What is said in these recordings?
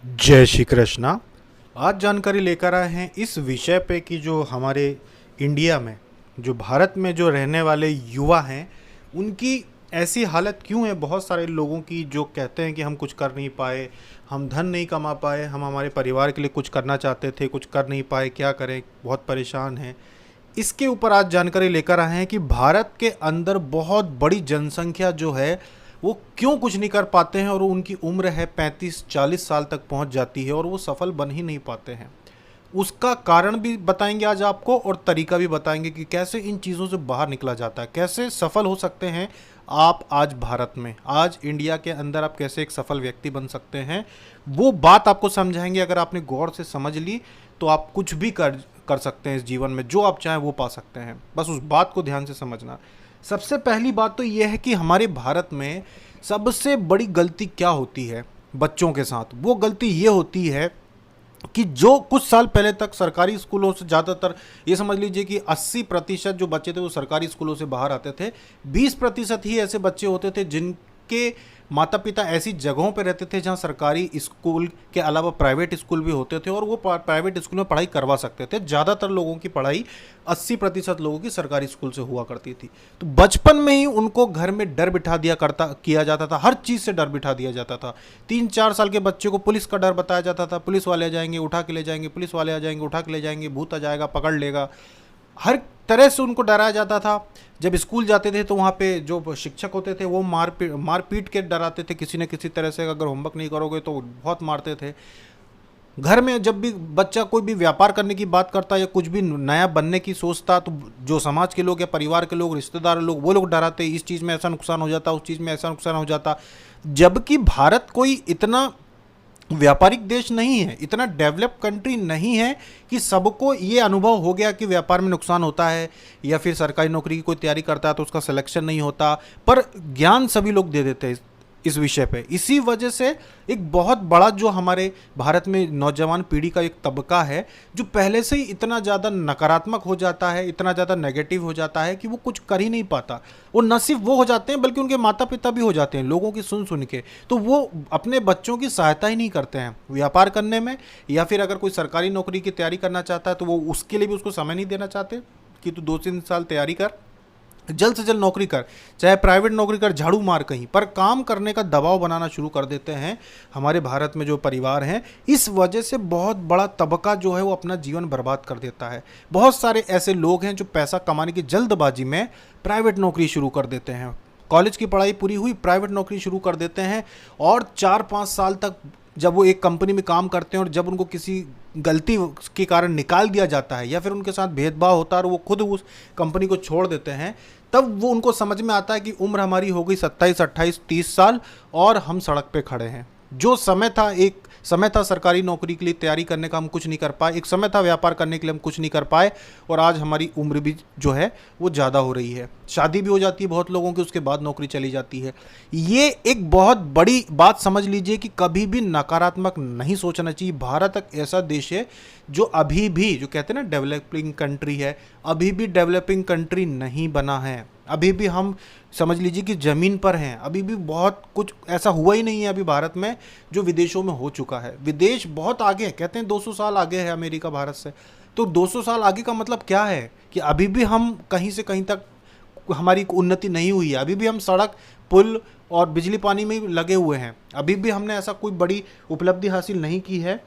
जय श्री कृष्णा। आज जानकारी लेकर आए हैं इस विषय पे कि जो हमारे इंडिया में, जो भारत में जो रहने वाले युवा हैं, उनकी ऐसी हालत क्यों है। बहुत सारे लोगों की जो कहते हैं कि हम कुछ कर नहीं पाए, हम धन नहीं कमा पाए, हम हमारे परिवार के लिए कुछ करना चाहते थे, कुछ कर नहीं पाए, क्या करें, बहुत परेशान हैं। इसके ऊपर आज जानकारी लेकर आए हैं कि भारत के अंदर बहुत बड़ी जनसंख्या जो है वो क्यों कुछ नहीं कर पाते हैं, और उनकी उम्र है 35-40 साल तक पहुंच जाती है और वो सफल बन ही नहीं पाते हैं। उसका कारण भी बताएंगे आज आपको, और तरीका भी बताएंगे कि कैसे इन चीज़ों से बाहर निकला जाता है, कैसे सफल हो सकते हैं आप आज भारत में, आज इंडिया के अंदर आप कैसे एक सफल व्यक्ति बन सकते हैं। वो बात आपको समझाएंगे। अगर आपने गौर से समझ ली तो आप कुछ भी कर कर सकते हैं इस जीवन में, जो आप चाहें वो पा सकते हैं। बस उस बात को ध्यान से समझना। सबसे पहली बात तो यह है कि हमारे भारत में सबसे बड़ी गलती क्या होती है बच्चों के साथ। वो गलती ये होती है कि जो कुछ साल पहले तक सरकारी स्कूलों से ज़्यादातर, ये समझ लीजिए कि 80% जो बच्चे थे वो सरकारी स्कूलों से बाहर आते थे। 20% ही ऐसे बच्चे होते थे जिनके माता पिता ऐसी जगहों पर रहते थे जहां सरकारी स्कूल के अलावा प्राइवेट स्कूल भी होते थे, और वो प्राइवेट स्कूल में पढ़ाई करवा सकते थे। ज़्यादातर लोगों की पढ़ाई, 80% लोगों की सरकारी स्कूल से हुआ करती थी। तो बचपन में ही उनको घर में डर बिठा दिया करता किया जाता था, हर चीज़ से डर बिठा दिया जाता था। 3-4 साल के बच्चे को पुलिस का डर बताया जाता था। पुलिस वाले आ जाएंगे, उठा के ले जाएंगे, पुलिस वाले आ जाएंगे, उठा के ले जाएंगे, भूत आ जाएगा, पकड़ लेगा। हर तरह से उनको डराया जाता था। जब स्कूल जाते थे तो वहाँ पे जो शिक्षक होते थे वो मार पीट के डराते थे किसी न किसी तरह से। अगर होमवर्क नहीं करोगे तो बहुत मारते थे। घर में जब भी बच्चा कोई भी व्यापार करने की बात करता या कुछ भी नया बनने की सोचता, तो जो समाज के लोग या परिवार के लोग, रिश्तेदार लोग, वो लोग डराते, इस चीज़ में ऐसा नुकसान हो जाता, उस चीज़ में ऐसा नुकसान हो जाता। जबकि भारत कोई इतना व्यापारिक देश नहीं है, इतना डेवलप कंट्री नहीं है कि सबको ये अनुभव हो गया कि व्यापार में नुकसान होता है, या फिर सरकारी नौकरी की कोई तैयारी करता है तो उसका सिलेक्शन नहीं होता। पर ज्ञान सभी लोग दे देते हैं इस विषय पे। इसी वजह से एक बहुत बड़ा जो हमारे भारत में नौजवान पीढ़ी का एक तबका है, जो पहले से ही इतना ज़्यादा नकारात्मक हो जाता है, इतना ज़्यादा नेगेटिव हो जाता है कि वो कुछ कर ही नहीं पाता। वो न सिर्फ वो हो जाते हैं बल्कि उनके माता पिता भी हो जाते हैं लोगों की सुन सुन के। तो वो अपने बच्चों की सहायता ही नहीं करते हैं व्यापार करने में, या फिर अगर कोई सरकारी नौकरी की तैयारी करना चाहता है तो वो उसके लिए भी उसको समय नहीं देना चाहते कि तू 2-3 साल तैयारी कर, जल्द से जल्द नौकरी कर, चाहे प्राइवेट नौकरी कर, झाड़ू मार कहीं पर, काम करने का दबाव बनाना शुरू कर देते हैं हमारे भारत में जो परिवार हैं। इस वजह से बहुत बड़ा तबका जो है वो अपना जीवन बर्बाद कर देता है। बहुत सारे ऐसे लोग हैं जो पैसा कमाने की जल्दबाजी में प्राइवेट नौकरी शुरू कर देते हैं। कॉलेज की पढ़ाई पूरी हुई, प्राइवेट नौकरी शुरू कर देते हैं, और 4-5 साल तक जब वो एक कंपनी में काम करते हैं और जब उनको किसी गलती के कारण निकाल दिया जाता है या फिर उनके साथ भेदभाव होता है और वो खुद उस कंपनी को छोड़ देते हैं, तब वो उनको समझ में आता है कि उम्र हमारी हो गई 27-28-30 साल और हम सड़क पे खड़े हैं। जो समय था, एक समय था सरकारी नौकरी के लिए तैयारी करने का, हम कुछ नहीं कर पाए। एक समय था व्यापार करने के लिए, हम कुछ नहीं कर पाए, और आज हमारी उम्र भी जो है वो ज़्यादा हो रही है। शादी भी हो जाती है बहुत लोगों की, उसके बाद नौकरी चली जाती है। ये एक बहुत बड़ी बात समझ लीजिए कि कभी भी नकारात्मक नहीं सोचना चाहिए। भारत एक ऐसा देश है जो अभी भी, जो कहते हैं ना डेवलपिंग कंट्री है, अभी भी डेवलपिंग कंट्री नहीं बना है। अभी भी हम समझ लीजिए कि ज़मीन पर हैं। अभी भी बहुत कुछ ऐसा हुआ ही नहीं है अभी भारत में जो विदेशों में हो चुका है। विदेश बहुत आगे है, कहते हैं 200 साल आगे है अमेरिका भारत से। तो 200 साल आगे का मतलब क्या है कि अभी भी हम कहीं से कहीं तक हमारी उन्नति नहीं हुई है। अभी भी हम सड़क, पुल और बिजली पानी में लगे हुए हैं। अभी भी हमने ऐसा कोई बड़ी उपलब्धि हासिल नहीं की है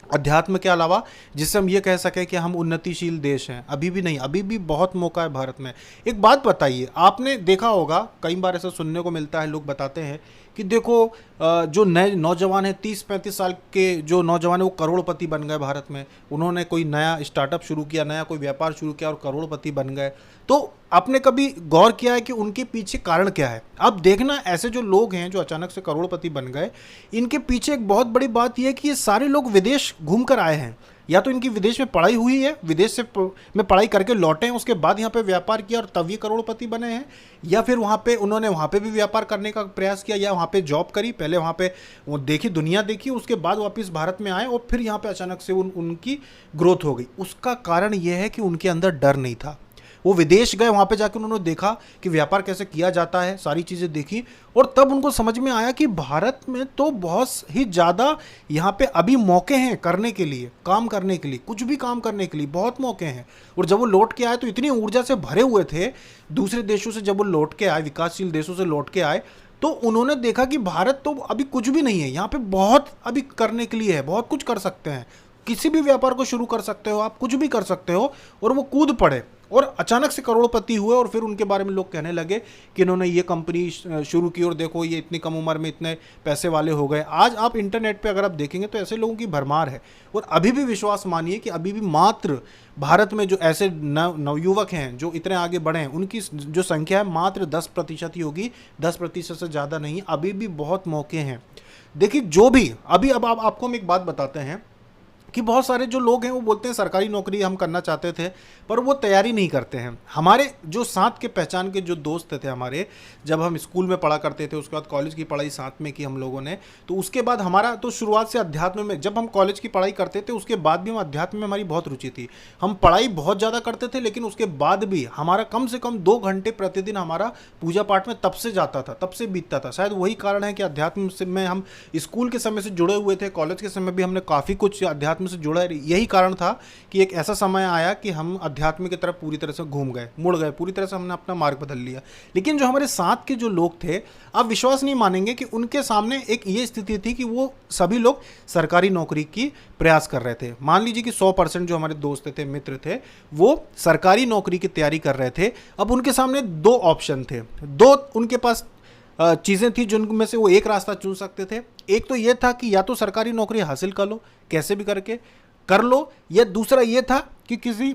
अध्यात्म के अलावा जिससे हम ये कह सकें कि हम उन्नतिशील देश हैं। अभी भी नहीं, अभी भी बहुत मौका है भारत में। एक बात बताइए, आपने देखा होगा, कई बार ऐसा सुनने को मिलता है, लोग बताते हैं कि देखो जो नए नौजवान हैं, 30-35 साल के जो नौजवान हैं वो करोड़पति बन गए भारत में। उन्होंने कोई नया स्टार्टअप शुरू किया, नया कोई व्यापार शुरू किया और करोड़पति बन गए। तो आपने कभी गौर किया है कि उनके पीछे कारण क्या है? अब देखना, ऐसे जो लोग हैं जो अचानक से करोड़पति बन गए, इनके पीछे एक बहुत बड़ी बात यह है कि ये सारे लोग विदेश घूम कर आए हैं। या तो इनकी विदेश में पढ़ाई हुई है, विदेश से में पढ़ाई करके लौटे हैं, उसके बाद यहाँ पे व्यापार किया और तब ये करोड़पति बने हैं, या फिर वहाँ पे उन्होंने वहाँ पे भी व्यापार करने का प्रयास किया, या वहाँ पे जॉब करी, पहले वहाँ पे वो देखी, दुनिया देखी, उसके बाद वापस भारत में आए और फिर यहाँ पे अचानक से उनकी ग्रोथ हो गई। उसका कारण ये है कि उनके अंदर डर नहीं था। वो विदेश गए, वहाँ पे जाकर उन्होंने देखा कि व्यापार कैसे किया जाता है, सारी चीज़ें देखी, और तब उनको समझ में आया कि भारत में तो बहुत ही ज़्यादा यहाँ पे अभी मौके हैं करने के लिए, काम करने के लिए, कुछ भी काम करने के लिए बहुत मौके हैं। और जब वो लौट के आए तो इतनी ऊर्जा से भरे हुए थे, दूसरे देशों से जब वो लौट के आए, विकासशील देशों से लौट के आए, तो उन्होंने देखा कि भारत तो अभी कुछ भी नहीं है, यहाँ पे बहुत अभी करने के लिए है, बहुत कुछ कर सकते हैं, किसी भी व्यापार को शुरू कर सकते हो आप, कुछ भी कर सकते हो। और वो कूद पड़े और अचानक से करोड़पति हुए, और फिर उनके बारे में लोग कहने लगे कि इन्होंने ये कंपनी शुरू की और देखो ये इतनी कम उम्र में इतने पैसे वाले हो गए। आज आप इंटरनेट पे अगर आप देखेंगे तो ऐसे लोगों की भरमार है। और अभी भी विश्वास मानिए कि अभी भी मात्र भारत में जो ऐसे नवयुवक हैं जो इतने आगे बढ़े हैं, उनकी जो संख्या है मात्र 10% ही होगी, 10% से ज़्यादा नहीं। अभी भी बहुत मौके हैं। देखिए जो भी अभी, अब आपको हम एक बात बताते हैं कि बहुत सारे जो लोग हैं वो बोलते हैं सरकारी नौकरी हम करना चाहते थे, पर वो तैयारी नहीं करते हैं। हमारे जो साथ के पहचान के जो दोस्त थे हमारे, जब हम स्कूल में पढ़ा करते थे, उसके बाद कॉलेज की पढ़ाई साथ में की हम लोगों ने, तो उसके बाद हमारा तो शुरुआत से अध्यात्म में, जब हम कॉलेज की पढ़ाई करते थे उसके बाद भी हम अध्यात्म में हमारी बहुत रुचि थी। हम पढ़ाई बहुत ज़्यादा करते थे, लेकिन उसके बाद भी हमारा कम से कम 2 घंटे प्रतिदिन हमारा पूजा पाठ में तब से जाता था, तब से बीतता था। शायद वही कारण है कि अध्यात्म से में हम स्कूल के समय से जुड़े हुए थे, कॉलेज के समय भी हमने काफ़ी कुछ अध्यात्म से जुड़ा है। यही कारण था कि एक ऐसा समय आया कि हम अध्यात्म की तरफ पूरी तरह से घूम गए, मुड़ गए, पूरी तरह से हमने अपना मार्ग बदल लिया। लेकिन जो हमारे साथ के जो लोग थे, आप विश्वास नहीं मानेंगे कि उनके सामने एक ये स्थिति थी कि वो सभी लोग सरकारी नौकरी की प्रयास कर रहे थे। मान लीजिए कि 100% जो हमारे दोस्त थे, मित्र थे, वो सरकारी नौकरी की तैयारी कर रहे थे। अब उनके सामने 2 ऑप्शन थे, 2 उनके पास चीज़ें थी जिनमें से वो एक रास्ता चुन सकते थे। एक तो ये था कि या तो सरकारी नौकरी हासिल कर लो, कैसे भी करके कर लो, या दूसरा ये था कि किसी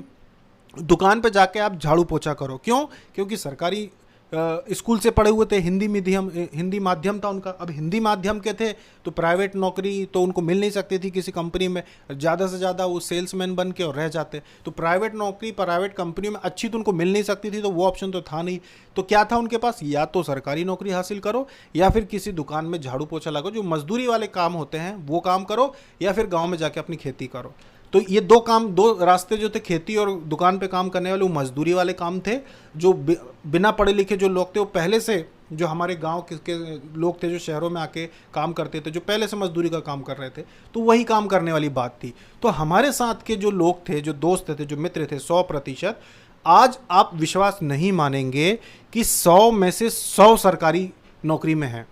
दुकान पे जाके आप झाड़ू पोछा करो। क्यों? क्योंकि सरकारी स्कूल से पढ़े हुए थे, हिंदी माध्यम था उनका। अब हिंदी माध्यम के थे तो प्राइवेट नौकरी तो उनको मिल नहीं सकती थी किसी कंपनी में, ज़्यादा से ज़्यादा वो सेल्समैन बन के और रह जाते। तो प्राइवेट नौकरी प्राइवेट कंपनियों में अच्छी तो उनको मिल नहीं सकती थी, तो वो ऑप्शन तो था नहीं। तो क्या था उनके पास? या तो सरकारी नौकरी हासिल करो, या फिर किसी दुकान में झाड़ू पोछा लगाओ, जो मजदूरी वाले काम होते हैं वो काम करो, या फिर गाँव में जाके अपनी खेती करो। तो ये 2 रास्ते जो थे, खेती और दुकान पे काम करने वाले, वो मजदूरी वाले काम थे। जो बिना पढ़े लिखे जो लोग थे, वो पहले से, जो हमारे गांव के लोग थे जो शहरों में आके काम करते थे, जो पहले से मजदूरी का काम कर रहे थे, तो वही काम करने वाली बात थी। तो हमारे साथ के जो लोग थे, जो दोस्त थे, जो मित्र थे, 100%, आज आप विश्वास नहीं मानेंगे कि 100 में से 100 सरकारी नौकरी में हैं।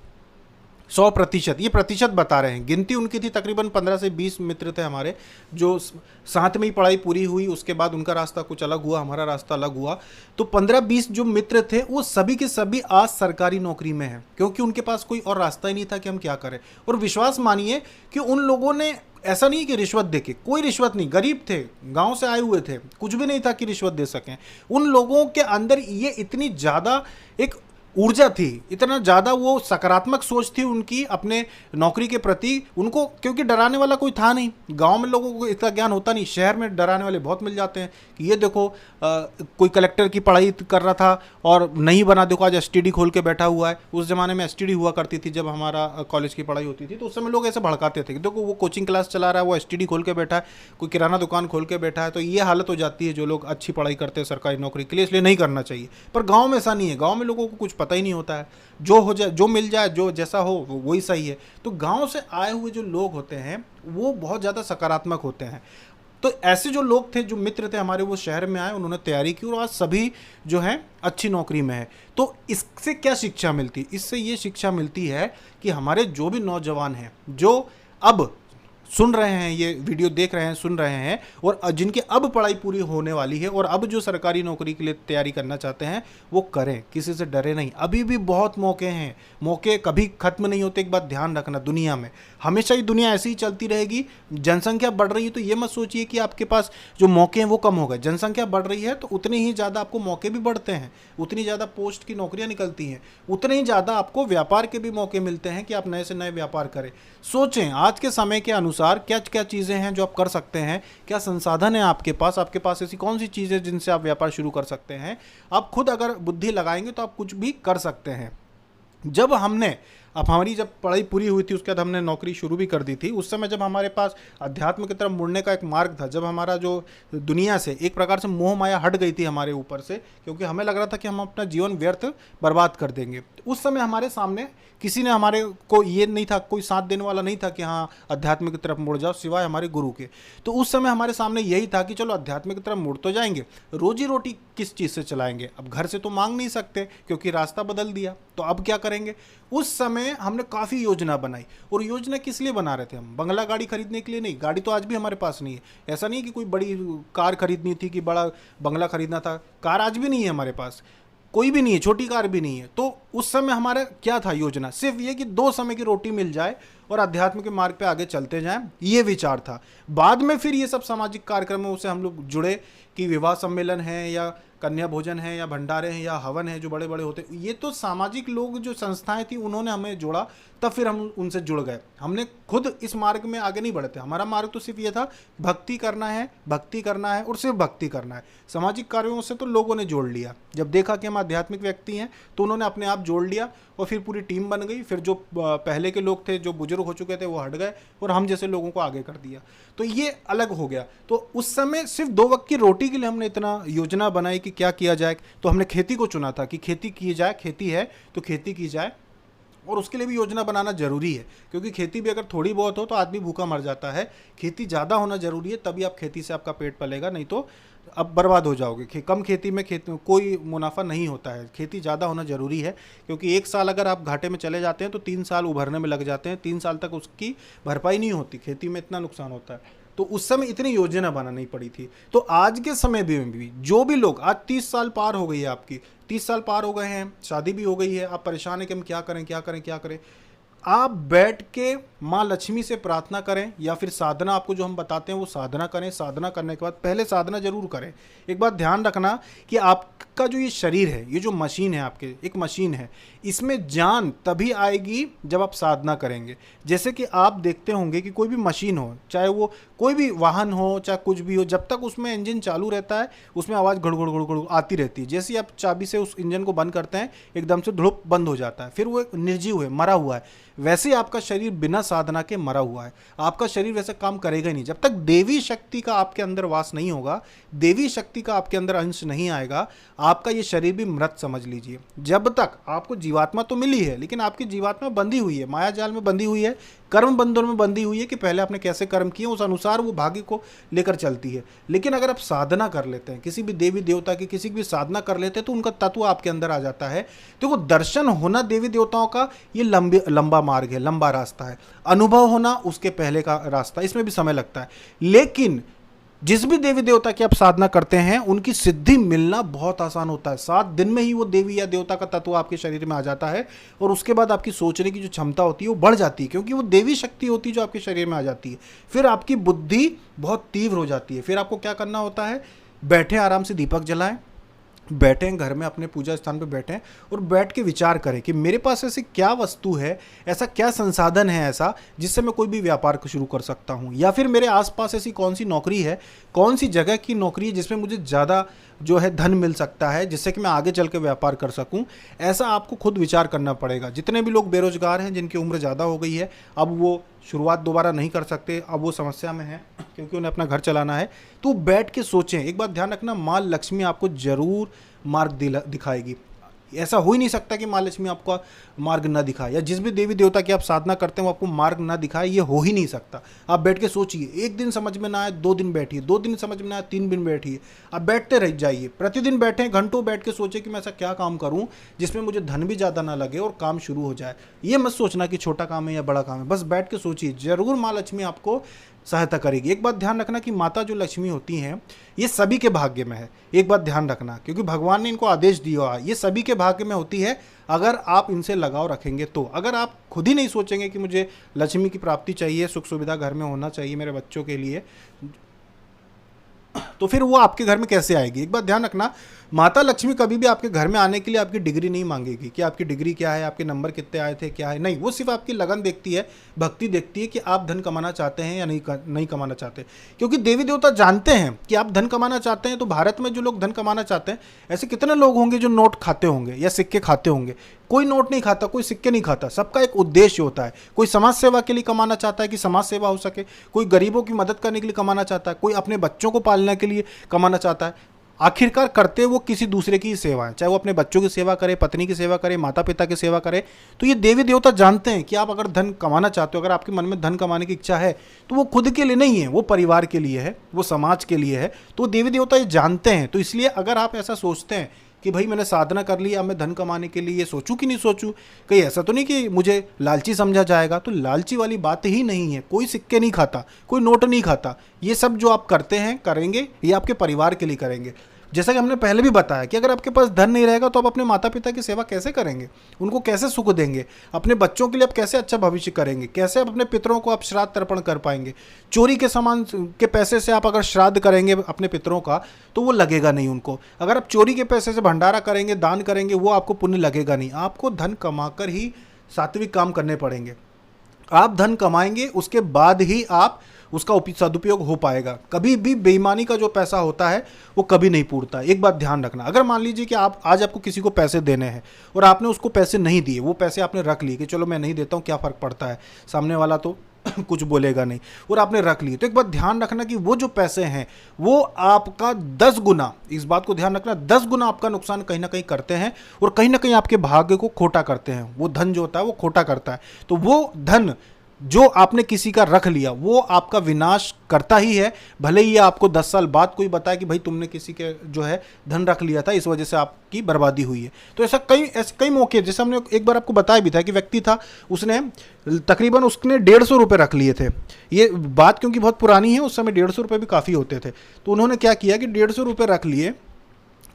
100%, ये प्रतिशत बता रहे हैं। गिनती उनकी थी तकरीबन 15 से 20 मित्र थे हमारे, जो साथ में ही पढ़ाई पूरी हुई, उसके बाद उनका रास्ता कुछ अलग हुआ, हमारा रास्ता अलग हुआ। तो 15-20 जो मित्र थे वो सभी के सभी आज सरकारी नौकरी में हैं, क्योंकि उनके पास कोई और रास्ता ही नहीं था कि हम क्या करें। और विश्वास मानिए कि उन लोगों ने, ऐसा नहीं कि रिश्वत देके, कोई रिश्वत नहीं, गरीब थे, गांव से आए हुए थे, कुछ भी नहीं था कि रिश्वत दे सकें। उन लोगों के अंदर ये इतनी ज़्यादा एक ऊर्जा थी, इतना ज़्यादा वो सकारात्मक सोच थी उनकी अपने नौकरी के प्रति, उनको, क्योंकि डराने वाला कोई था नहीं। गांव में लोगों को इतना ज्ञान होता नहीं, शहर में डराने वाले बहुत मिल जाते हैं कि ये देखो कोई कलेक्टर की पढ़ाई कर रहा था और नहीं बना, देखो आज एसटीडी खोल के बैठा हुआ है। उस ज़माने में एसटीडी हुआ करती थी जब हमारा कॉलेज की पढ़ाई होती थी, तो उस समय लोग ऐसे भड़काते थे कि देखो वो कोचिंग क्लास चला रहा है, वो एसटीडी खोल के बैठा है, कोई किराना दुकान खोल के बैठा है। तो ये हालत हो जाती है जो लोग अच्छी पढ़ाई करते हैं सरकारी नौकरी के लिए, इसलिए नहीं करना चाहिए। पर गाँव में ऐसा नहीं है, गाँव में लोगों को कुछ पता ही नहीं होता है, जो हो जाए, जो मिल जाए, जो जैसा हो वही सही है। तो गांव से आए हुए जो लोग होते हैं वो बहुत ज़्यादा सकारात्मक होते हैं। तो ऐसे जो लोग थे, जो मित्र थे हमारे, वो शहर में आए, उन्होंने तैयारी की और आज सभी जो हैं अच्छी नौकरी में है। तो इससे क्या शिक्षा मिलती? इससे ये शिक्षा मिलती है कि हमारे जो भी नौजवान हैं, जो अब सुन रहे हैं, ये वीडियो देख रहे हैं, सुन रहे हैं, और जिनकी अब पढ़ाई पूरी होने वाली है और अब जो सरकारी नौकरी के लिए तैयारी करना चाहते हैं, वो करें, किसी से डरे नहीं। अभी भी बहुत मौके हैं, मौके कभी खत्म नहीं होते। एक बात ध्यान रखना, दुनिया में हमेशा ही दुनिया ऐसी ही चलती रहेगी। जनसंख्या बढ़ रही है तो ये मत सोचिए कि आपके पास जो मौके हैं वो कम हो गए। जनसंख्या बढ़ रही है तो उतने ही ज़्यादा आपको मौके भी बढ़ते हैं, उतनी ज़्यादा पोस्ट की नौकरियाँ निकलती हैं, उतने ही ज़्यादा आपको व्यापार के भी मौके मिलते हैं कि आप नए से नए व्यापार करें। सोचें आज के समय के अनुसार क्या क्या चीज़ें हैं जो आप कर सकते हैं, क्या संसाधन है आपके पास ऐसी कौन सी चीज़ें जिनसे आप व्यापार शुरू कर सकते हैं। आप खुद अगर बुद्धि लगाएंगे तो आप कुछ भी कर सकते हैं। जब हमने अब हमारी जब पढ़ाई पूरी हुई थी उसके बाद हमने नौकरी शुरू भी कर दी थी। उस समय जब हमारे पास अध्यात्म की तरफ मुड़ने का एक मार्ग था, जब हमारा जो दुनिया से एक प्रकार से मोह माया हट गई थी हमारे ऊपर से, क्योंकि हमें लग रहा था कि हम अपना जीवन व्यर्थ बर्बाद कर देंगे, उस समय हमारे सामने किसी ने हमारे को ये नहीं था, कोई साथ देने वाला नहीं था कि हाँ अध्यात्म की तरफ मुड़ जाओ सिवाय हमारे गुरु के। तो उस समय हमारे सामने यही था कि चलो अध्यात्म की तरफ मुड़ तो जाएंगे, रोजी रोटी किस चीज़ से चलाएंगे, अब घर से तो मांग नहीं सकते क्योंकि रास्ता बदल दिया, तो अब क्या करेंगे। उस समय हमने काफ़ी योजना बनाई, और योजना किस लिए बना रहे थे हम, बंगला गाड़ी खरीदने के लिए नहीं। गाड़ी तो आज भी हमारे पास नहीं है, ऐसा नहीं कि कोई बड़ी कार खरीदनी थी कि बड़ा बंगला खरीदना था, कार आज भी नहीं है हमारे पास, कोई भी नहीं है, छोटी कार भी नहीं है। तो उस समय हमारा क्या था योजना, सिर्फ ये कि 2 समय की रोटी मिल जाए और अध्यात्म के मार्ग पे आगे चलते जाएं, ये विचार था। बाद में फिर ये सब सामाजिक कार्यक्रमों से हम लोग जुड़े कि विवाह सम्मेलन है या कन्या भोजन है या भंडारे हैं या हवन है जो बड़े बड़े होते, ये तो सामाजिक लोग जो संस्थाएं थी उन्होंने हमें जोड़ा, तब फिर हम उनसे जुड़ गए। हमने खुद इस मार्ग में आगे नहीं बढ़े थे, हमारा मार्ग तो सिर्फ ये था भक्ति करना है, भक्ति करना है और सिर्फ भक्ति करना है। सामाजिक कार्यों से तो लोगों ने जोड़ लिया, जब देखा कि हम आध्यात्मिक व्यक्ति हैं तो उन्होंने अपने आप जोड़ लिया और फिर पूरी टीम बन गई। फिर जो पहले के लोग थे जो बुजुर्ग हो चुके थे वो हट गए और हम जैसे लोगों को आगे कर दिया, तो ये अलग हो गया। तो उस समय सिर्फ 2 वक्त की रोटी के लिए हमने इतना योजना बनाई कि क्या किया जाए, तो हमने खेती को चुना था कि खेती की जाए, खेती है तो खेती की जाए, और उसके लिए भी योजना बनाना जरूरी है, क्योंकि खेती भी अगर थोड़ी बहुत हो तो आदमी भूखा मर जाता है। खेती ज़्यादा होना जरूरी है, तभी आप खेती से आपका पेट पलेगा, नहीं तो अब बर्बाद हो जाओगे। कम खेती में कोई मुनाफा नहीं होता है, खेती ज़्यादा होना जरूरी है, क्योंकि 1 साल अगर आप घाटे में चले जाते हैं तो 3 साल उभरने में लग जाते हैं, 3 साल तक उसकी भरपाई नहीं होती, खेती में इतना नुकसान होता है। तो उस समय इतनी योजना बनानी पड़ी थी। तो आज के समय में भी जो भी लोग, आज 30 साल पार हो गई है आपकी, 30 साल पार हो गए हैं, शादी भी हो गई है, आप परेशान है कि हम क्या करें क्या करें क्या करें, आप बैठ के माँ लक्ष्मी से प्रार्थना करें, या फिर साधना आपको जो हम बताते हैं वो साधना करें। साधना करने के बाद पहले साधना जरूर करें। एक बात ध्यान रखना कि आपका जो ये शरीर है, ये जो मशीन है आपके, एक मशीन है, इसमें जान तभी आएगी जब आप साधना करेंगे। जैसे कि आप देखते होंगे कि कोई भी मशीन हो, चाहे वो कोई भी वाहन हो, चाहे कुछ भी हो, जब तक उसमें इंजन चालू रहता है उसमें आवाज़ घुड़ घुड़ घुड़ घुड़ आती रहती है। जैसे ही आप चाबी से उस इंजन को बंद करते हैं एकदम से धुड़ुप बंद हो जाता है, फिर वो एक निर्जीव है, मरा हुआ है। वैसे ही आपका शरीर बिना साधना के मरा हुआ है, आपका शरीर वैसे काम करेगा ही नहीं। जब तक देवी शक्ति का आपके अंदर वास नहीं होगा, देवी शक्ति का आपके अंदर अंश नहीं आएगा, आपका ये शरीर भी मृत समझ लीजिए। जब तक आपको जीवात्मा तो मिली है, लेकिन आपकी जीवात्मा बंधी हुई है, माया जाल में बंधी हुई है, कर्म बंधन में बंधी हुई है कि पहले आपने कैसे कर्म किए उस अनुसार वो भाग्य को लेकर चलती है। लेकिन अगर आप साधना कर लेते हैं, किसी भी देवी देवता की किसी की भी साधना कर लेते हैं, तो उनका तत्व आपके अंदर आ जाता है। तो वो दर्शन होना देवी देवताओं का ये लंबा मार्ग है, लंबा रास्ता है। अनुभव होना उसके पहले का रास्ता, इसमें भी समय लगता है। लेकिन जिस भी देवी देवता की आप साधना करते हैं उनकी सिद्धि मिलना बहुत आसान होता है। 7 दिन में ही वो देवी या देवता का तत्व आपके शरीर में आ जाता है, और उसके बाद आपकी सोचने की जो क्षमता होती है वो बढ़ जाती है, क्योंकि वो देवी शक्ति होती है जो आपके शरीर में आ जाती है। फिर आपकी बुद्धि बहुत तीव्र हो जाती है। फिर आपको क्या करना होता है, बैठे आराम से दीपक जलाएं, बैठें घर में अपने पूजा स्थान पे बैठें और बैठ के विचार करें कि मेरे पास ऐसी क्या वस्तु है, ऐसा क्या संसाधन है ऐसा जिससे मैं कोई भी व्यापार शुरू कर सकता हूँ, या फिर मेरे आसपास ऐसी कौन सी नौकरी है, कौन सी जगह की नौकरी है जिसमें मुझे ज़्यादा जो है धन मिल सकता है, जिससे कि मैं आगे चल के व्यापार कर सकूं। ऐसा आपको खुद विचार करना पड़ेगा। जितने भी लोग बेरोजगार हैं, जिनकी उम्र ज़्यादा हो गई है, अब वो शुरुआत दोबारा नहीं कर सकते, अब वो समस्या में है क्योंकि उन्हें अपना घर चलाना है, तो बैठ के सोचें। एक बात ध्यान रखना, माँ लक्ष्मी आपको ज़रूर मार्ग दिखाएगी। ऐसा हो ही नहीं सकता कि माँ लक्ष्मी आपको मार्ग ना दिखाए, या जिस भी देवी देवता की आप साधना करते हैं वो आपको मार्ग ना दिखाए, ये हो ही नहीं सकता। आप बैठ के सोचिए, एक दिन समझ में ना आए 2 दिन बैठिए, 2 दिन समझ में ना आए 3 दिन बैठिए, आप बैठते रह जाइए। प्रतिदिन बैठें, घंटों बैठ के सोचें कि मैं ऐसा क्या काम करूं जिसमें मुझे धन भी ज़्यादा ना लगे और काम शुरू हो जाए। ये मत सोचना कि छोटा काम है या बड़ा काम है, बस बैठ के सोचिए, ज़रूर माँ लक्ष्मी आपको सहायता करेगी। एक बात ध्यान रखना कि माता जो लक्ष्मी होती हैं ये सभी के भाग्य में है। एक बात ध्यान रखना, क्योंकि भगवान ने इनको आदेश दिया है, ये सभी के भाग्य में होती है अगर आप इनसे लगाव रखेंगे तो। अगर आप खुद ही नहीं सोचेंगे कि मुझे लक्ष्मी की प्राप्ति चाहिए, सुख सुविधा घर में होना चाहिए मेरे बच्चों के लिए, तो फिर वो आपके घर में कैसे आएगी? एक बात ध्यान रखना, माता लक्ष्मी कभी भी आपके घर में आने के लिए आपकी डिग्री नहीं मांगेगी कि आपकी डिग्री क्या है, आपके नंबर कितने आए थे, क्या है। नहीं, वो सिर्फ आपकी लगन देखती है, भक्ति देखती है कि आप धन कमाना चाहते हैं या नहीं कमाना चाहते। क्योंकि देवी देवता जानते हैं कि आप धन कमाना चाहते हैं। तो भारत में जो लोग धन कमाना चाहते हैं, ऐसे कितने लोग होंगे जो नोट खाते होंगे या सिक्के खाते होंगे? कोई नोट नहीं खाता, कोई सिक्के नहीं खाता। सबका एक उद्देश्य होता है। कोई समाज सेवा के लिए कमाना चाहता है कि समाज सेवा हो सके, कोई गरीबों की मदद करने के लिए कमाना चाहता है, कोई अपने बच्चों को पालने के लिए कमाना चाहता है। आखिरकार करते वो किसी दूसरे की सेवा है, चाहे वो अपने बच्चों की सेवा करे, पत्नी की सेवा करे, माता पिता की सेवा करे। तो ये देवी देवता जानते हैं कि आप अगर धन कमाना चाहते हो, अगर आपके मन में धन कमाने की इच्छा है, तो वो खुद के लिए नहीं है, वो परिवार के लिए है, वो समाज के लिए है। तो देवी देवता ये जानते हैं। तो इसलिए अगर आप ऐसा सोचते हैं कि भाई मैंने साधना कर ली, अब मैं धन कमाने के लिए ये सोचूं कि नहीं सोचूं, कहीं ऐसा तो नहीं कि मुझे लालची समझा जाएगा। तो लालची वाली बात ही नहीं है। कोई सिक्के नहीं खाता, कोई नोट नहीं खाता। ये सब जो आप करते हैं, करेंगे, ये आपके परिवार के लिए करेंगे। जैसा कि हमने पहले भी बताया कि अगर आपके पास धन नहीं रहेगा तो आप अपने माता पिता की सेवा कैसे करेंगे, उनको कैसे सुख देंगे, अपने बच्चों के लिए आप कैसे अच्छा भविष्य करेंगे, कैसे आप अपने पितरों को आप श्राद्ध तर्पण कर पाएंगे। चोरी के सामान के पैसे से आप अगर श्राद्ध करेंगे अपने पितरों का तो वो लगेगा नहीं उनको। अगर आप चोरी के पैसे से भंडारा करेंगे, दान करेंगे, वो आपको पुण्य लगेगा नहीं। आपको धन कमाकर ही सात्विक काम करने पड़ेंगे। आप धन कमाएंगे, उसके बाद ही आप उसका सदुपयोग हो पाएगा। कभी भी बेईमानी का जो पैसा होता है वो कभी नहीं पूरता। एक बात ध्यान रखना, अगर मान लीजिए कि आप आज आपको किसी को पैसे देने हैं और आपने उसको पैसे नहीं दिए, वो पैसे आपने रख लिए कि चलो मैं नहीं देता हूँ, क्या फ़र्क पड़ता है, सामने वाला तो कुछ बोलेगा नहीं, और आपने रख लिए, तो एक बात ध्यान रखना कि वो जो पैसे हैं वो आपका 10 गुना, इस बात को ध्यान रखना, 10 गुना आपका नुकसान कहीं ना कहीं करते हैं और कहीं ना कहीं आपके भाग्य को खोटा करते हैं। वो धन जो होता है वो खोटा करता है। तो वो धन जो आपने किसी का रख लिया वो आपका विनाश करता ही है। भले ही आपको 10 साल बाद कोई बताए कि भाई तुमने किसी के जो है धन रख लिया था, इस वजह से आपकी बर्बादी हुई है। तो ऐसे कई मौके, जैसे हमने एक बार आपको बताया भी था कि व्यक्ति था, उसने तकरीबन उसने 150 रुपये रख लिए थे। ये बात क्योंकि बहुत पुरानी है, उस समय 150 रुपये भी काफ़ी होते थे। तो उन्होंने क्या किया कि 150 रुपये रख लिए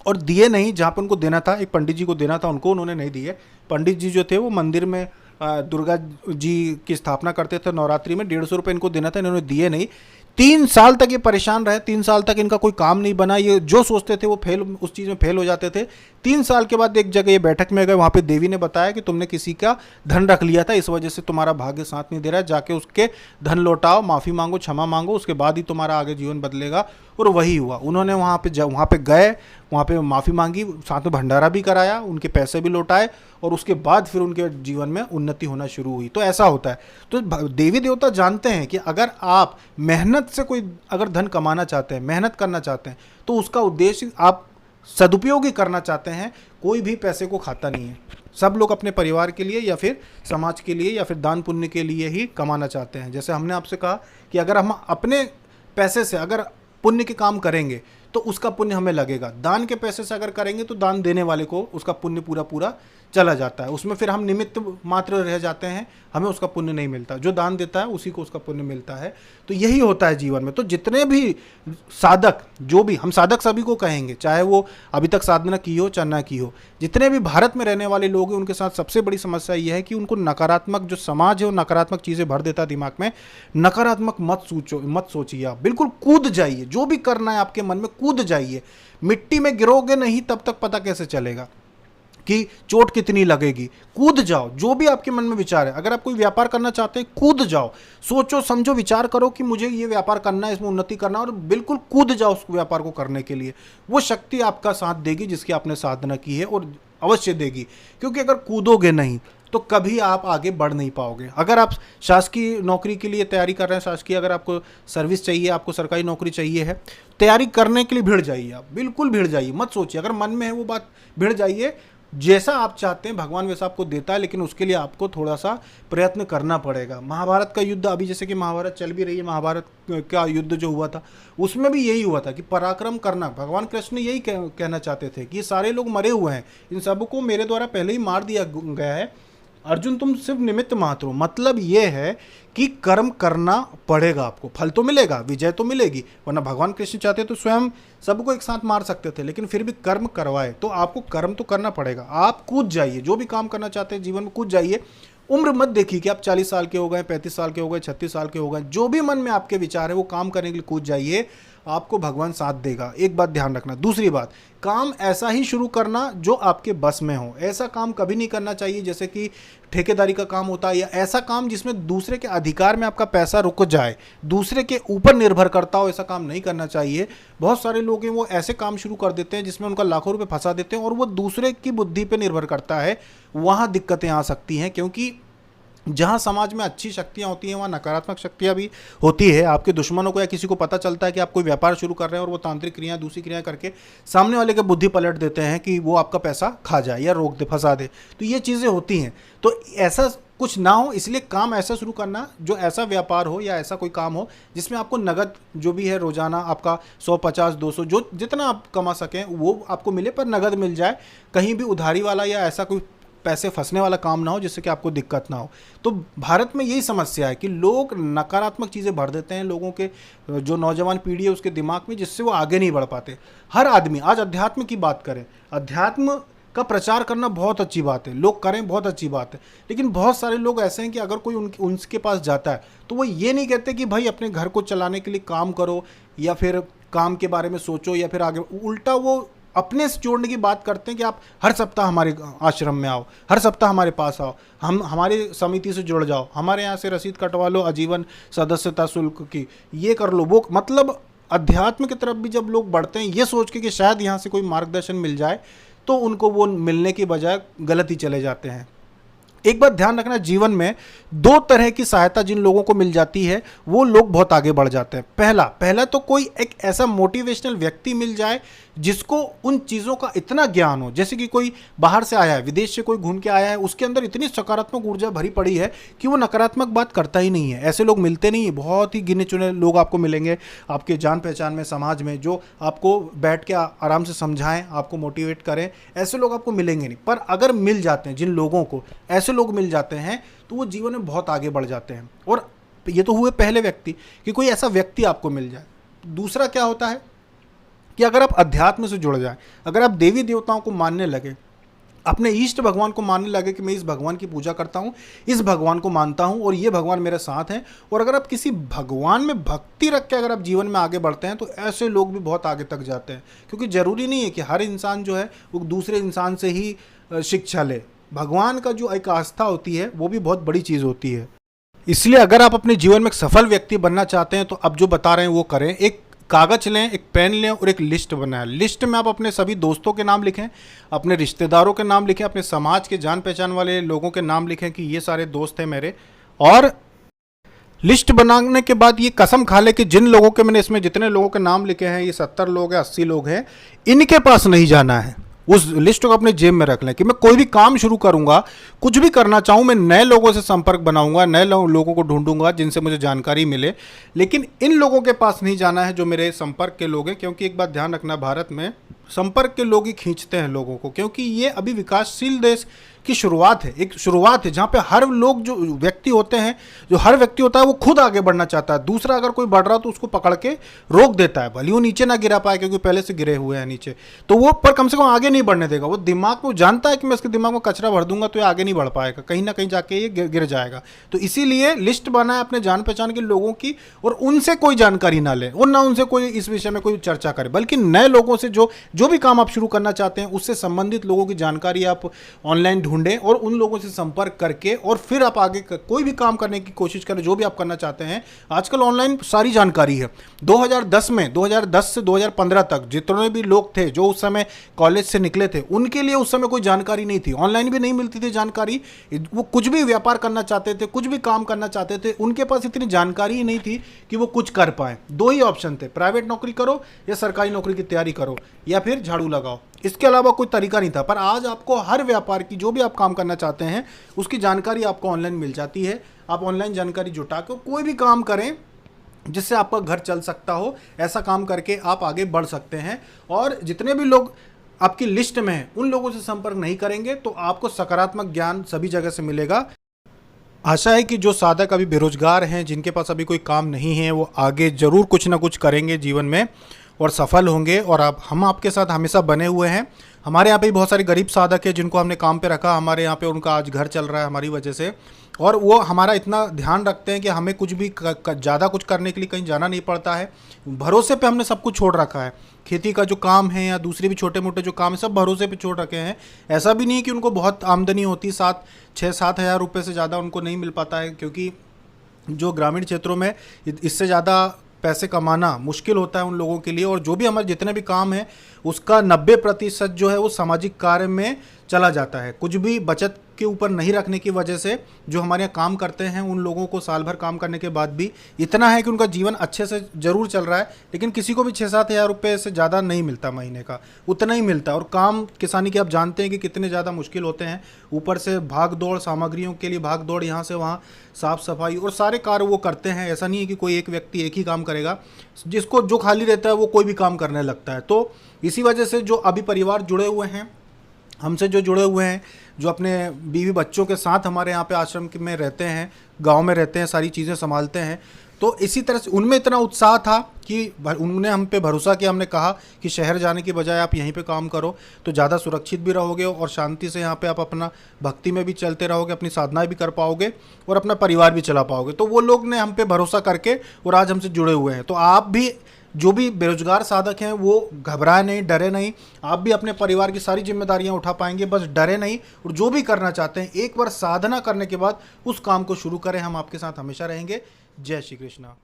और दिए नहीं, जहाँ पर उनको देना था, एक पंडित जी को देना था, उनको उन्होंने नहीं दिए। पंडित जी जो थे वो मंदिर में दुर्गा जी की स्थापना करते थे नवरात्रि में, 150 रुपये इनको देना था, इन्होंने दिए नहीं। 3 साल तक ये परेशान रहे, 3 साल तक इनका कोई काम नहीं बना। ये जो सोचते थे वो उस चीज़ में फेल हो जाते थे। 3 साल के बाद एक जगह ये बैठक में गए, वहाँ पे देवी ने बताया कि तुमने किसी का धन रख लिया था, इस वजह से तुम्हारा भाग्य साथ नहीं दे रहा है, जाके उसके धन लौटाओ, माफ़ी मांगो, क्षमा मांगो, उसके बाद ही तुम्हारा आगे जीवन बदलेगा। और वही हुआ। उन्होंने वहाँ पे गए, वहाँ पे माफ़ी मांगी, साथ में भंडारा भी कराया, उनके पैसे भी लौटाए और उसके बाद फिर उनके जीवन में उन्नति होना शुरू हुई। तो ऐसा होता है। तो देवी देवता जानते हैं कि अगर आप मेहनत से कोई अगर धन कमाना चाहते हैं, मेहनत करना चाहते हैं, तो उसका उद्देश्य आप सदुपयोग ही करना चाहते हैं। कोई भी पैसे को खाता नहीं है। सब लोग अपने परिवार के लिए या फिर समाज के लिए या फिर दान पुण्य के लिए ही कमाना चाहते हैं। जैसे हमने आपसे कहा कि अगर हम अपने पैसे से अगर पुण्य के काम करेंगे तो उसका पुण्य हमें लगेगा। दान के पैसे से अगर करेंगे तो दान देने वाले को उसका पुण्य पूरा पूरा चला जाता है, उसमें फिर हम निमित्त मात्र रह जाते हैं, हमें उसका पुण्य नहीं मिलता। जो दान देता है उसी को उसका पुण्य मिलता है। तो यही होता है जीवन में। तो जितने भी साधक, जो भी हम साधक सभी को कहेंगे, चाहे वो अभी तक साधना की हो चाहे ना की हो, जितने भी भारत में रहने वाले लोग हैं उनके साथ सबसे बड़ी समस्या ये है कि उनको नकारात्मक, जो समाज है वो नकारात्मक चीज़ें भर देता है दिमाग में। नकारात्मक मत सोचिए, आप बिल्कुल कूद जाइए। जो भी करना है आपके मन में कूद जाइए। मिट्टी में गिरोगे नहीं तब तक पता कैसे चलेगा कि चोट कितनी लगेगी। कूद जाओ। जो भी आपके मन में विचार है, अगर आप कोई व्यापार करना चाहते हैं, कूद जाओ, सोचो समझो, विचार करो कि मुझे ये व्यापार करना है, इसमें उन्नति करना है, और बिल्कुल कूद जाओ उस व्यापार को करने के लिए। वो शक्ति आपका साथ देगी जिसकी आपने साधना की है, और अवश्य देगी। क्योंकि अगर कूदोगे नहीं तो कभी आप आगे बढ़ नहीं पाओगे। अगर आप शासकीय नौकरी के लिए तैयारी कर रहे हैं, शासकीय अगर आपको सर्विस चाहिए, आपको सरकारी नौकरी चाहिए है, तैयारी करने के लिए भिड़ जाइए। आप बिल्कुल भिड़ जाइए, मत सोचिए। अगर मन में है वो बात, भिड़ जाइए। जैसा आप चाहते हैं भगवान वैसा आपको देता है, लेकिन उसके लिए आपको थोड़ा सा प्रयत्न करना पड़ेगा। महाभारत का युद्ध, अभी जैसे कि महाभारत चल भी रही है, महाभारत का युद्ध जो हुआ था उसमें भी यही हुआ था कि पराक्रम करना। भगवान कृष्ण यही कहना चाहते थे कि ये सारे लोग मरे हुए हैं, इन सबको मेरे द्वारा पहले ही मार दिया गया है, अर्जुन तुम सिर्फ निमित्त मात्र हो। मतलब ये है कि कर्म करना पड़ेगा, आपको फल तो मिलेगा, विजय तो मिलेगी। वरना भगवान कृष्ण चाहते तो स्वयं सबको एक साथ मार सकते थे, लेकिन फिर भी कर्म करवाए। तो आपको कर्म तो करना पड़ेगा। आप कूद जाइए, जो भी काम करना चाहते हैं जीवन में कूद जाइए। उम्र मत देखिए कि आप 40 साल के हो गए, 35 साल के हो गए, 36 साल के हो गए, जो भी मन में आपके विचार है वो काम करने के लिए कूद जाइए, आपको भगवान साथ देगा। एक बात ध्यान रखना। दूसरी बात, काम ऐसा ही शुरू करना जो आपके बस में हो। ऐसा काम कभी नहीं करना चाहिए जैसे कि ठेकेदारी का काम होता है, या ऐसा काम जिसमें दूसरे के अधिकार में आपका पैसा रुक जाए, दूसरे के ऊपर निर्भर करता हो, ऐसा काम नहीं करना चाहिए। बहुत सारे लोग हैं वो ऐसे काम शुरू कर देते हैं जिसमें उनका लाखों रुपए फंसा देते हैं, और वो दूसरे की बुद्धि पर निर्भर करता है। वहाँ दिक्कतें आ सकती हैं, क्योंकि जहाँ समाज में अच्छी शक्तियाँ होती हैं वहाँ नकारात्मक शक्तियाँ भी होती है। आपके दुश्मनों को या किसी को पता चलता है कि आप कोई व्यापार शुरू कर रहे हैं, और वो तांत्रिक क्रियाएं, दूसरी क्रियाएं करके सामने वाले के बुद्धि पलट देते हैं कि वो आपका पैसा खा जाए या रोक दे, फंसा दे। तो ये चीज़ें होती हैं। तो ऐसा कुछ ना हो, इसलिए काम ऐसा शुरू करना जो ऐसा व्यापार हो या ऐसा कोई काम हो जिसमें आपको नगद जो भी है रोजाना आपका 100, 50, 200 जो जितना आप कमा सकें वो आपको मिले, पर नगद मिल जाए। कहीं भी उधारी वाला या ऐसा कोई पैसे फंसने वाला काम ना हो जिससे कि आपको दिक्कत ना हो। तो भारत में यही समस्या है कि लोग नकारात्मक चीज़ें भर देते हैं लोगों के, जो नौजवान पीढ़ी है उसके दिमाग में, जिससे वो आगे नहीं बढ़ पाते। हर आदमी, आज अध्यात्म की बात करें, अध्यात्म का प्रचार करना बहुत अच्छी बात है, लोग करें, बहुत अच्छी बात है। लेकिन बहुत सारे लोग ऐसे हैं कि अगर कोई उनके पास जाता है तो वो ये नहीं कहते कि भाई अपने घर को चलाने के लिए काम करो, या फिर काम के बारे में सोचो, या फिर आगे। उल्टा वो अपने से जोड़ने की बात करते हैं कि आप हर सप्ताह हमारे आश्रम में आओ, हर सप्ताह हमारे पास आओ, हम हमारी समिति से जुड़ जाओ, हमारे यहाँ से रसीद कटवा लो आजीवन सदस्यता शुल्क की, ये कर लो वो। मतलब अध्यात्म की तरफ भी जब लोग बढ़ते हैं ये सोच के कि शायद यहाँ से कोई मार्गदर्शन मिल जाए, तो उनको वो मिलने की बजाय गलत ही चले जाते हैं। एक बात ध्यान रखना, जीवन में दो तरह की सहायता जिन लोगों को मिल जाती है वो लोग बहुत आगे बढ़ जाते हैं। पहला तो कोई एक ऐसा मोटिवेशनल व्यक्ति मिल जाए जिसको उन चीज़ों का इतना ज्ञान हो, जैसे कि कोई बाहर से आया है, विदेश से कोई घूम के आया है, उसके अंदर इतनी सकारात्मक ऊर्जा भरी पड़ी है कि वो नकारात्मक बात करता ही नहीं है। ऐसे लोग मिलते नहीं है, बहुत ही गिने चुने लोग आपको मिलेंगे आपके जान पहचान में, समाज में, जो आपको बैठ के आराम से समझाएं, आपको मोटिवेट करें। ऐसे लोग आपको मिलेंगे नहीं। पर अगर मिल जाते हैं, जिन लोगों को ऐसे लोग मिल जाते हैं, तो वो जीवन में बहुत आगे बढ़ जाते हैं। और ये तो हुए पहले व्यक्ति कि कोई ऐसा व्यक्ति आपको मिल जाए। दूसरा क्या होता है कि अगर आप अध्यात्म से जुड़ जाएं, अगर आप देवी देवताओं को मानने लगे, अपने इष्ट भगवान को मानने लगे कि मैं इस भगवान की पूजा करता हूँ, इस भगवान को मानता हूँ और ये भगवान मेरे साथ हैं, और अगर आप किसी भगवान में भक्ति रख के अगर आप जीवन में आगे बढ़ते हैं, तो ऐसे लोग भी बहुत आगे तक जाते हैं। क्योंकि ज़रूरी नहीं है कि हर इंसान जो है वो दूसरे इंसान से ही शिक्षा ले। भगवान का जो एक आस्था होती है वो भी बहुत बड़ी चीज़ होती है। इसलिए अगर आप अपने जीवन में एक सफल व्यक्ति बनना चाहते हैं तो अब जो बता रहे हैं वो करें। एक कागज़ लें, एक पेन लें और एक लिस्ट बनाएं। लिस्ट में आप अपने सभी दोस्तों के नाम लिखें, अपने रिश्तेदारों के नाम लिखें, अपने समाज के जान पहचान वाले लोगों के नाम लिखें कि ये सारे दोस्त हैं मेरे। और लिस्ट बनाने के बाद ये कसम खा ले कि जिन लोगों के मैंने इसमें जितने लोगों के नाम लिखे हैं, ये 70 लोग हैं, 80 लोग हैं, इनके पास नहीं जाना है। उस लिस्ट को अपने जेब में रख लें कि मैं कोई भी काम शुरू करूंगा, कुछ भी करना चाहूं, मैं नए लोगों से संपर्क बनाऊंगा, नए लोगों को ढूंढूंगा जिनसे मुझे जानकारी मिले, लेकिन इन लोगों के पास नहीं जाना है जो मेरे संपर्क के लोग हैं। क्योंकि एक बात ध्यान रखना, भारत में संपर्क के लोग ही खींचते हैं लोगों को, क्योंकि ये अभी विकासशील देश की शुरुआत है, एक शुरुआत है जहाँ पे हर लोग जो व्यक्ति होते हैं, जो हर व्यक्ति होता है वो खुद आगे बढ़ना चाहता है। दूसरा अगर कोई बढ़ रहा तो उसको पकड़ के रोक देता है, भले वो नीचे ना गिरा पाए क्योंकि पहले से गिरे हुए हैं नीचे, तो वो पर कम से कम आगे नहीं बढ़ने देगा। वो दिमाग को जानता है कि मैं इसके दिमाग में कचरा भर दूंगा तो ये आगे नहीं बढ़ पाएगा, कहीं ना कहीं जाके ये गिर जाएगा। तो इसीलिए लिस्ट बनाए अपने जान पहचान के लोगों की, और उनसे कोई जानकारी ना ले और ना उनसे कोई इस विषय में कोई चर्चा करे, बल्कि नए लोगों से जो भी काम आप शुरू करना चाहते हैं उससे संबंधित लोगों की जानकारी आप ऑनलाइन ढूंढें और उन लोगों से संपर्क करके और फिर आप आगे कोई भी काम करने की कोशिश करें, जो भी आप करना चाहते हैं। आजकल ऑनलाइन सारी जानकारी है। 2010 से 2015 तक जितने भी लोग थे जो उस समय कॉलेज से निकले थे, उनके लिए उस समय कोई जानकारी नहीं थी, ऑनलाइन भी नहीं मिलती थी जानकारी। वो कुछ भी व्यापार करना चाहते थे, कुछ भी काम करना चाहते थे, उनके पास इतनी जानकारी ही नहीं थी कि वो कुछ कर पाए। दो ही ऑप्शन थे, प्राइवेट नौकरी करो या सरकारी नौकरी की तैयारी करो या फिर झाड़ू लगाओ, इसके अलावा कोई तरीका नहीं था। पर आज आपको हर व्यापार की, जो भी आप काम करना चाहते हैं, उसकी जानकारी आपको ऑनलाइन मिल जाती है। आप ऑनलाइन जानकारी जुटा कर कोई भी काम करें जिससे आपका घर चल सकता हो, ऐसा काम करके आप आगे बढ़ सकते हैं। और जितने भी लोग आपकी लिस्ट में हैं, उन लोगों से संपर्क नहीं करेंगे तो आपको सकारात्मक ज्ञान सभी जगह से मिलेगा। आशा है कि जो साधक अभी बेरोजगार हैं, जिनके पास अभी कोई काम नहीं है, वो आगे जरूर कुछ ना कुछ करेंगे जीवन में और सफल होंगे। और आप हम आपके साथ हमेशा बने हुए हैं। हमारे यहाँ पे भी बहुत सारे गरीब साधक हैं जिनको हमने काम पे रखा, हमारे यहाँ पे उनका आज घर चल रहा है हमारी वजह से। और वो हमारा इतना ध्यान रखते हैं कि हमें कुछ भी ज़्यादा कुछ करने के लिए कहीं जाना नहीं पड़ता है। भरोसे पे हमने सब कुछ छोड़ रखा है। खेती का जो काम है या दूसरे भी छोटे मोटे जो काम है सब भरोसे पे छोड़ रखे हैं। ऐसा भी नहीं है कि उनको बहुत आमदनी होती, 6-7 हज़ार रुपये से ज़्यादा उनको नहीं मिल पाता है, क्योंकि जो ग्रामीण क्षेत्रों में इससे ज़्यादा पैसे कमाना मुश्किल होता है उन लोगों के लिए। और जो भी हमारे जितने भी काम है उसका 90% जो है वो सामाजिक कार्य में चला जाता है। कुछ भी बचत के ऊपर नहीं रखने की वजह से जो हमारे यहाँ काम करते हैं उन लोगों को साल भर काम करने के बाद भी इतना है कि उनका जीवन अच्छे से ज़रूर चल रहा है, लेकिन किसी को भी 6-7 हज़ार रुपये से ज़्यादा नहीं मिलता महीने का, उतना ही मिलता। और काम किसानी के आप जानते हैं कि कितने ज़्यादा मुश्किल होते हैं। ऊपर से भाग दौड़, सामग्रियों के लिए भाग दौड़, यहाँ से वहाँ साफ़ सफाई और सारे कार्य वो करते हैं। ऐसा नहीं है कि कोई एक व्यक्ति एक ही काम करेगा, जिसको जो खाली रहता है वो कोई भी काम करने लगता है। तो इसी वजह से जो अभी परिवार जुड़े हुए हैं हमसे, जो जुड़े हुए हैं, जो अपने बीवी बच्चों के साथ हमारे यहाँ पे आश्रम में रहते हैं, गांव में रहते हैं, सारी चीज़ें संभालते हैं, तो इसी तरह से उनमें इतना उत्साह था कि उन्होंने हम पे भरोसा किया। हमने कहा कि शहर जाने की बजाय आप यहीं पे काम करो तो ज़्यादा सुरक्षित भी रहोगे और शांति से यहाँ पे आप अपना भक्ति में भी चलते रहोगे, अपनी साधनाएं भी कर पाओगे और अपना परिवार भी चला पाओगे। तो वो लोग ने हम पे भरोसा करके और आज हमसे जुड़े हुए हैं। तो आप भी जो भी बेरोजगार साधक हैं वो घबराए नहीं, डरे नहीं। आप भी अपने परिवार की सारी जिम्मेदारियां उठा पाएंगे, बस डरे नहीं। और जो भी करना चाहते हैं एक बार साधना करने के बाद उस काम को शुरू करें। हम आपके साथ हमेशा रहेंगे। जय श्री कृष्णा।